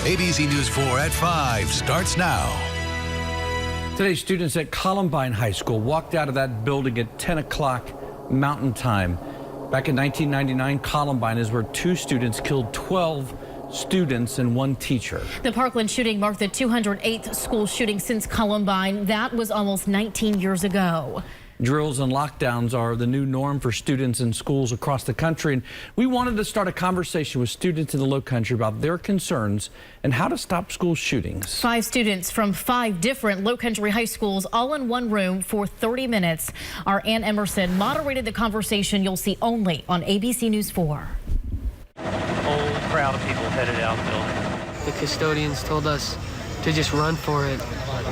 ABC News 4 at 5 starts now. Today, students at Columbine High School walked out of that building at 10 o'clock Mountain Time. Back in 1999, Columbine is where 2 students killed 12 students and 1 teacher. The Parkland shooting marked the 208th school shooting since Columbine. That was almost 19 years ago. Drills and lockdowns are the new norm for students in schools across the country, and we wanted to start a conversation with students in the Lowcountry about their concerns and how to stop school shootings. 5 students from 5 different Lowcountry high schools all in one room for 30 minutes. Our Ann Emerson moderated the conversation you'll see only on ABC News 4. Whole crowd of people headed out the building. The custodians told us to just run for it,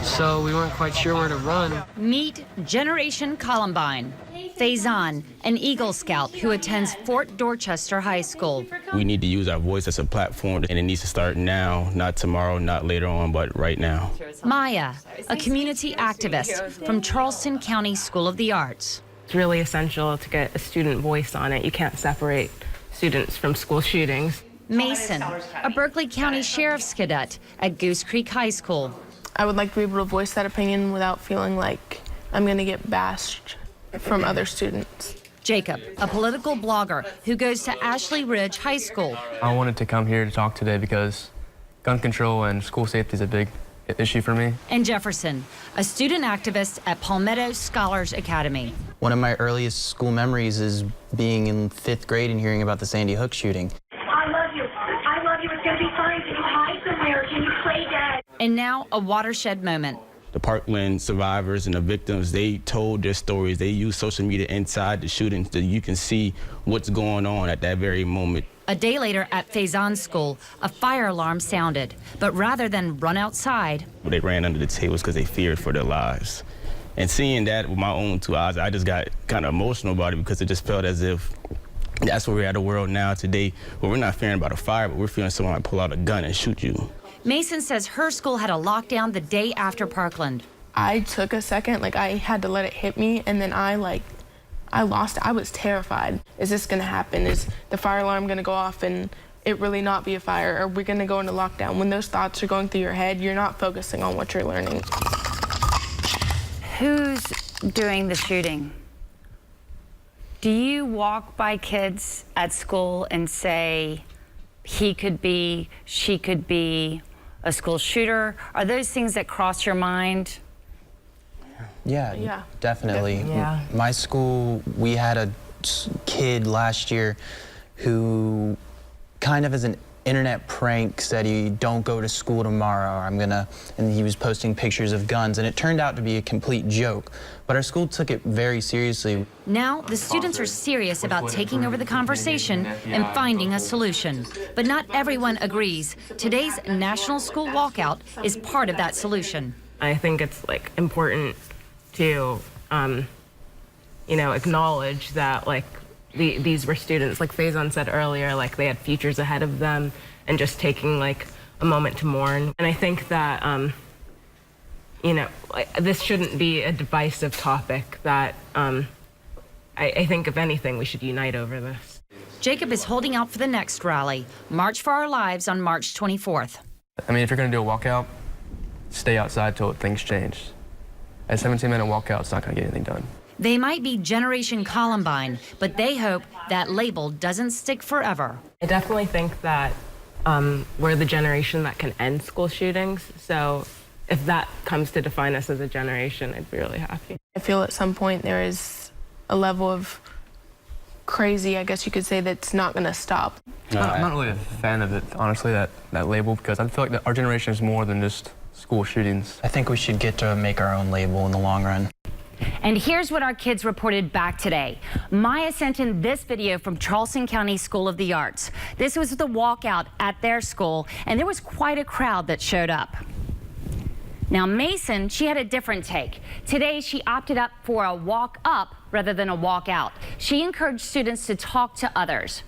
so we weren't quite sure where to run. Meet Generation Columbine. Faison, an Eagle Scout who attends Fort Dorchester High School. We need to use our voice as a platform, and it needs to start now, not tomorrow, not later on, but right now. Maya, a community activist from Charleston County School of the Arts. It's really essential to get a student voice on it. You can't separate students from school shootings. Mason, a Berkeley County Sheriff's Cadet at Goose Creek High School. I would like to be able to voice that opinion without feeling like I'm going to get bashed from other students. Jacob, a political blogger who goes to Ashley Ridge High School. I wanted to come here to talk today because gun control and school safety is a big issue for me. And Jefferson, a student activist at Palmetto Scholars Academy. One of my earliest school memories is being in 5th grade and hearing about the Sandy Hook shooting. I love you. I love you. It's going to be fine. Can you hide somewhere? Can you play dead? And now a watershed moment. The Parkland survivors and the victims, they told their stories. They used social media inside the shootings so you can see what's going on at that very moment. A day later at Faison's school, a fire alarm sounded. But rather than run outside, They ran under the tables because they feared for their lives. And seeing that with my own 2 eyes, I just got kind of emotional about it because it just felt as if that's where we're at a world now today where we're not fearing about a fire, but we're fearing someone might pull out a gun and shoot you. Mason says her school had a lockdown the day after Parkland. I took a second, I had to let it hit me, and then I lost it. I was terrified. Is this going to happen? Is the fire alarm going to go off and it really not be a fire? Are we going to go into lockdown? When those thoughts are going through your head, you're not focusing on what you're learning. Who's doing the shooting? Do you walk by kids at school and say, he could be, she could be a school shooter? Are those things that cross your mind? Yeah, definitely. Yeah. My school, we had a kid last year who kind of as an internet prank said he don't go to school tomorrow, and he was posting pictures of guns, and it turned out to be a complete joke. But our school took it very seriously. Now, the students are serious about taking over the conversation and finding a solution. But not everyone agrees. Today's National School Walkout is part of that solution. I think it's important to, acknowledge that these were students, like Faison said earlier, they had futures ahead of them, and just taking a moment to mourn. And I think that, this shouldn't be a divisive topic that I think, if anything, we should unite over this. Jacob is holding out for the next rally, March for Our Lives on March 24th. If you're going to do a walkout, stay outside till things change. A 17-minute walkout, it's not going to get anything done. They might be Generation Columbine, but they hope that label doesn't stick forever. I definitely think that we're the generation that can end school shootings. So if that comes to define us as a generation, I'd be really happy. I feel at some point there is a level of crazy, I guess you could say, that's not going to stop. I'm not really a fan of it, honestly, that label, because I feel like that our generation is more than just school shootings. I think we should get to make our own label in the long run. And here's what our kids reported back today. Maya sent in this video from Charleston County School of the Arts. This was the walkout at their school, and there was quite a crowd that showed up. Now, Mason, she had a different take. Today, she opted up for a walk up rather than a walk out. She encouraged students to talk to others.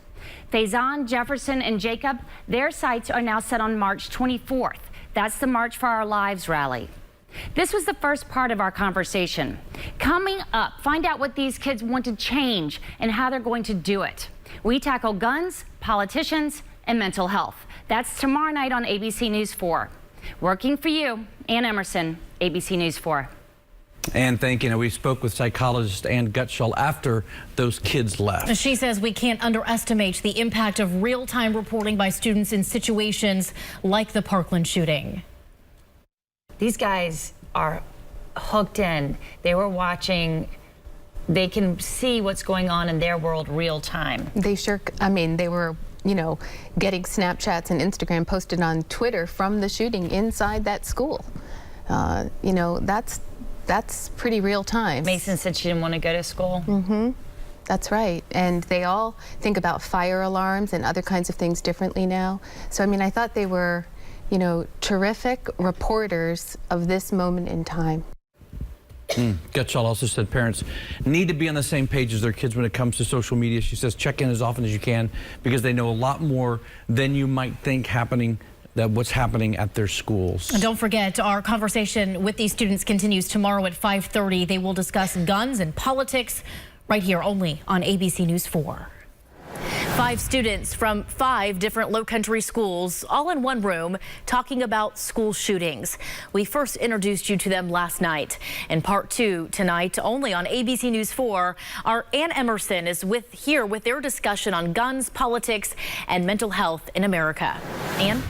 Faison, Jefferson, and Jacob, their sights are now set on March 24th. That's the March for Our Lives rally. This was the first part of our conversation. Coming up, find out what these kids want to change and how they're going to do it. We tackle guns, politicians, and mental health. That's tomorrow night on ABC News 4. Working for you, Ann Emerson, ABC News 4. And thank you. We spoke with psychologist Ann Gutschall after those kids left. She says we can't underestimate the impact of real-time reporting by students in situations like the Parkland shooting. These guys are hooked in. They were watching. They can see what's going on in their world real time. They sure, I mean, they were, you know, getting Snapchats and Instagram posted on Twitter from the shooting inside that school. You know, that's pretty real time. Mason said she didn't want to go to school. Mm-hmm. That's right. And they all think about fire alarms and other kinds of things differently now. So, I mean, I thought they were, you know, terrific reporters of this moment in time. Gutschall also said parents need to be on the same page as their kids when it comes to social media. She says check in as often as you can because they know a lot more than you might think what's happening at their schools. And don't forget, our conversation with these students continues tomorrow at 5:30. They will discuss guns and politics right here only on ABC News 4. 5 students from 5 different Lowcountry schools, all in one room, talking about school shootings. We first introduced you to them last night. In part 2 tonight, only on ABC News 4, our Ann Emerson is here with their discussion on guns, politics, and mental health in America. Ann?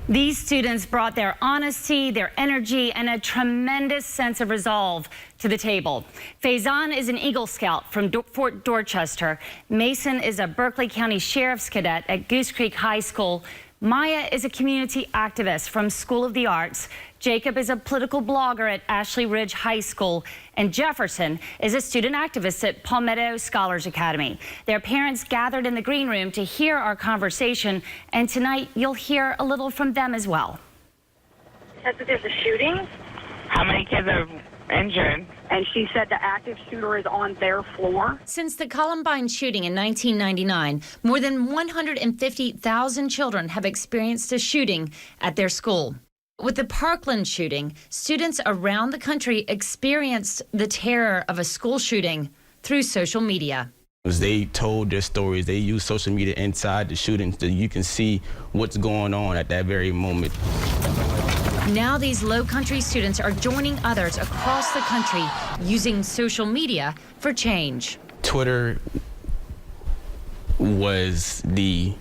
These students brought their honesty, their energy, and a tremendous sense of resolve to the table. Faison is an Eagle Scout from Fort Dorchester. Mason is a Berkeley County Sheriff's Cadet at Goose Creek High School. Maya is a community activist from School of the Arts. Jacob is a political blogger at Ashley Ridge High School. And Jefferson is a student activist at Palmetto Scholars Academy. Their parents gathered in the green room to hear our conversation. And tonight you'll hear a little from them as well. Said that there's a shooting. How many kids are injured? And she said the active shooter is on their floor. Since the Columbine shooting in 1999, more than 150,000 children have experienced a shooting at their school. With the Parkland shooting, students around the country experienced the terror of a school shooting through social media. They told their stories. They used social media inside the shooting so you can see what's going on at that very moment. Now these Lowcountry students are joining others across the country using social media for change. Twitter was the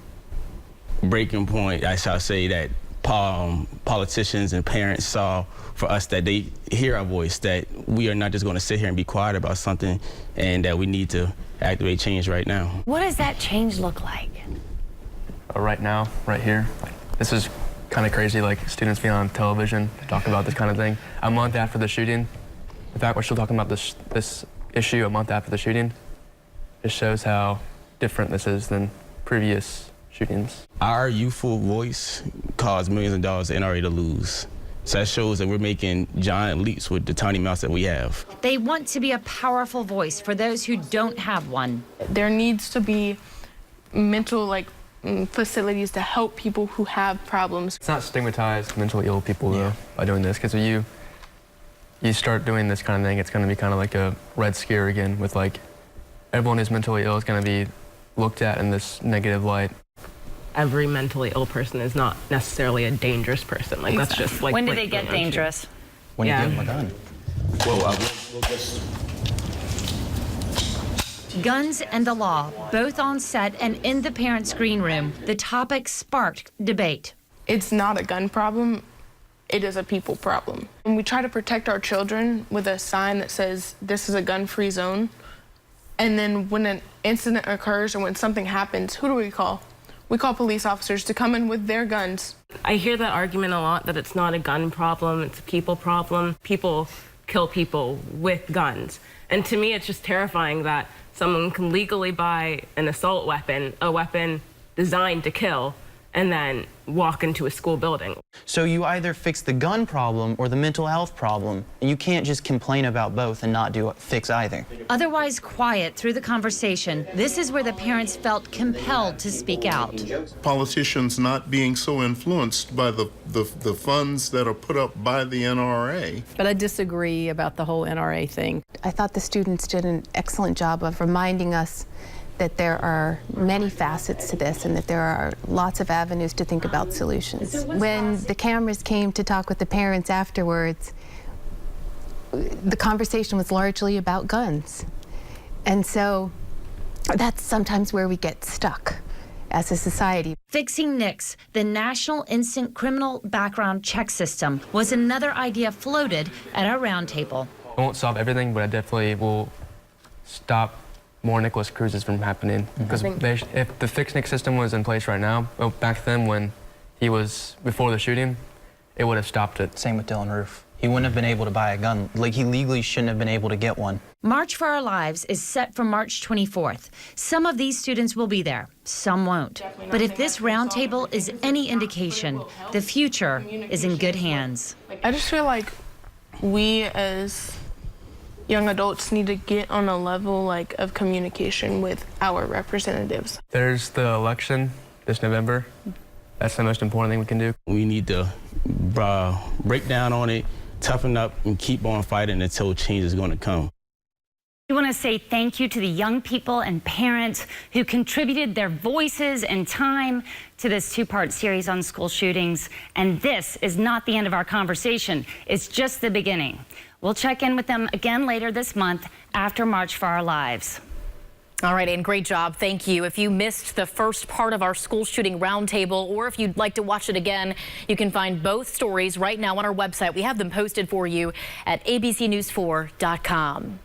breaking point, I shall say, that politicians and parents saw for us, that they hear our voice, that we are not just going to sit here and be quiet about something, and that we need to activate change right now. What does that change look like? Right now, right here, this is kind of crazy, like students being on television talk about this kind of thing. A month after the shooting, in fact, we're still talking about this issue a month after the shooting. It shows how different this is than previous shootings. Our youthful voice caused millions of dollars to NRA to lose. So that shows that we're making giant leaps with the tiny mouse that we have. They want to be a powerful voice for those who don't have one. There needs to be mental facilities to help people who have problems. It's not stigmatized mentally ill people though by doing this, because if you start doing this kind of thing, it's going to be kind of like a red scare again, with like everyone who's mentally ill is going to be looked at in this negative light. Every mentally ill person is not necessarily a dangerous person. Like that's just like. When do they get dangerous? When you give them a gun. Well, we'll just. Guns and the law, both on set and in the parents' green room. The topic sparked debate. It's not a gun problem. It is a people problem. And we try to protect our children with a sign that says, this is a gun-free zone. And then when an incident occurs or when something happens, who do we call? We call police officers to come in with their guns. I hear that argument a lot, that it's not a gun problem, it's a people problem. People kill people with guns. And to me, it's just terrifying that someone can legally buy an assault weapon, a weapon designed to kill, and then walk into a school building. So you either fix the gun problem or the mental health problem, and you can't just complain about both and not fix either. Otherwise quiet through the conversation, this is where the parents felt compelled to speak out. Politicians not being so influenced by the funds that are put up by the NRA. But I disagree about the whole NRA thing. I thought the students did an excellent job of reminding us that there are many facets to this and that there are lots of avenues to think about solutions. When the cameras came to talk with the parents afterwards, the conversation was largely about guns. And so that's sometimes where we get stuck as a society. Fixing NICS, the National Instant Criminal Background Check System, was another idea floated at our roundtable. It won't solve everything, but it definitely will stop more Nicholas Cruzes from happening. Because if the fixed NICS system was in place right now, back then when he was, before the shooting, it would have stopped it. Same with Dylan Roof. He wouldn't have been able to buy a gun. Like, he legally shouldn't have been able to get one. March for Our Lives is set for March 24th. Some of these students will be there, some won't. But if this roundtable is any indication, the future is in good hands. I just feel like we as young adults need to get on a level of communication with our representatives. There's the election this November. That's the most important thing we can do. We need to break down on it, toughen up, and keep on fighting until change is going to come. We want to say thank you to the young people and parents who contributed their voices and time to this two-part series on school shootings. And this is not the end of our conversation. It's just the beginning. We'll check in with them again later this month after March for Our Lives. All right, and great job. Thank you. If you missed the first part of our school shooting roundtable, or if you'd like to watch it again, you can find both stories right now on our website. We have them posted for you at abcnews4.com.